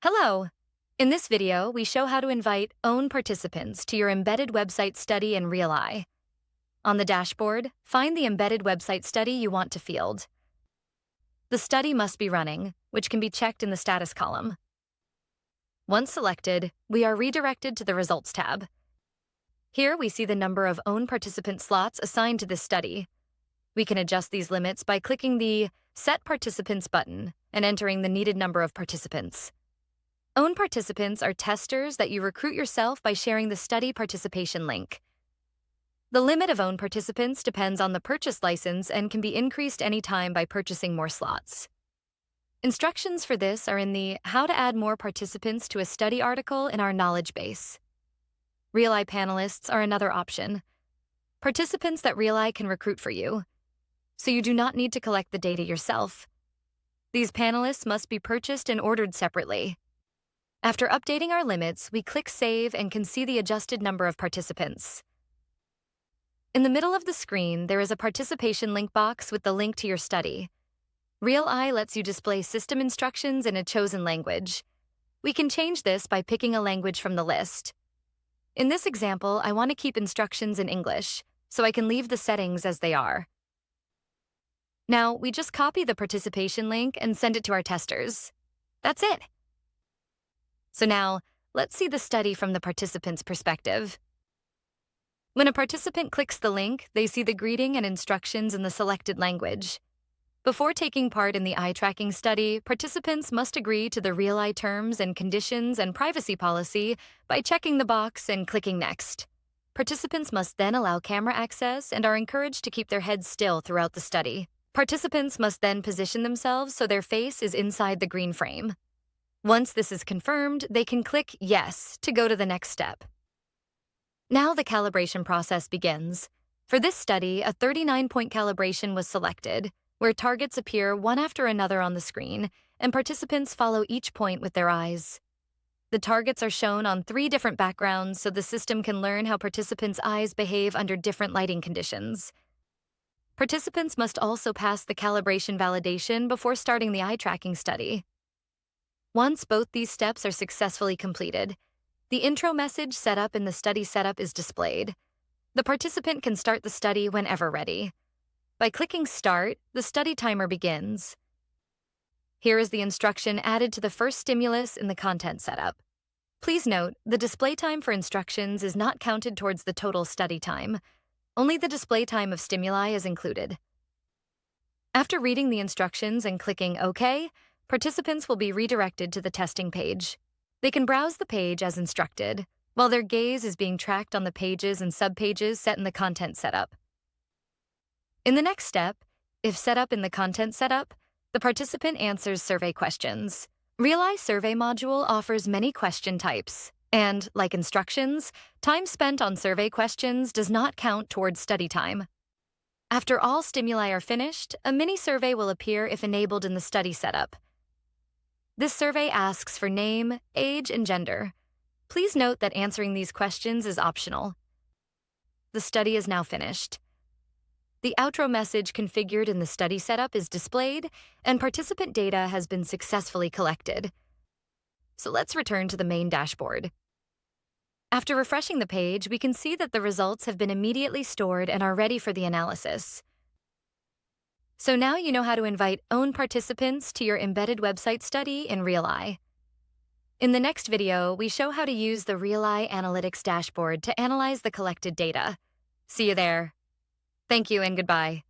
Hello! In this video, we show how to invite own participants to your embedded website study in RealEye. On the dashboard, find the embedded website study you want to field. The study must be running, which can be checked in the status column. Once selected, we are redirected to the Results tab. Here we see the number of own participant slots assigned to this study. We can adjust these limits by clicking the Set Participants button and entering the needed number of participants. Own participants are testers that you recruit yourself by sharing the study participation link. The limit of own participants depends on the purchase license and can be increased anytime by purchasing more slots. Instructions for this are in the How to Add More Participants to a Study article in our knowledge base. RealEye panelists are another option. Participants that RealEye can recruit for you, so you do not need to collect the data yourself. These panelists must be purchased and ordered separately. After updating our limits, we click Save and can see the adjusted number of participants. In the middle of the screen, there is a participation link box with the link to your study. RealEye lets you display system instructions in a chosen language. We can change this by picking a language from the list. In this example, I want to keep instructions in English, so I can leave the settings as they are. Now, we just copy the participation link and send it to our testers. That's it. So now, let's see the study from the participant's perspective. When a participant clicks the link, they see the greeting and instructions in the selected language. Before taking part in the eye tracking study, participants must agree to the RealEye terms and conditions and privacy policy by checking the box and clicking Next. Participants must then allow camera access and are encouraged to keep their heads still throughout the study. Participants must then position themselves so their face is inside the green frame. Once this is confirmed, they can click Yes to go to the next step. Now the calibration process begins. For this study, a 39-point calibration was selected, where targets appear one after another on the screen, and participants follow each point with their eyes. The targets are shown on 3 different backgrounds so the system can learn how participants' eyes behave under different lighting conditions. Participants must also pass the calibration validation before starting the eye tracking study. Once both these steps are successfully completed, the intro message set up in the study setup is displayed. The participant can start the study whenever ready. By clicking Start, the study timer begins. Here is the instruction added to the first stimulus in the content setup. Please note, the display time for instructions is not counted towards the total study time. Only the display time of stimuli is included. After reading the instructions and clicking OK, participants will be redirected to the testing page. They can browse the page as instructed, while their gaze is being tracked on the pages and subpages set in the content setup. In the next step, if set up in the content setup, the participant answers survey questions. RealEye survey module offers many question types, and, like instructions, time spent on survey questions does not count towards study time. After all stimuli are finished, a mini-survey will appear if enabled in the study setup. This survey asks for name, age, and gender. Please note that answering these questions is optional. The study is now finished. The outro message configured in the study setup is displayed, and participant data has been successfully collected. So let's return to the main dashboard. After refreshing the page, we can see that the results have been immediately stored and are ready for the analysis. So now you know how to invite own participants to your embedded website study in RealEye. In the next video, we show how to use the RealEye Analytics dashboard to analyze the collected data. See you there. Thank you and goodbye.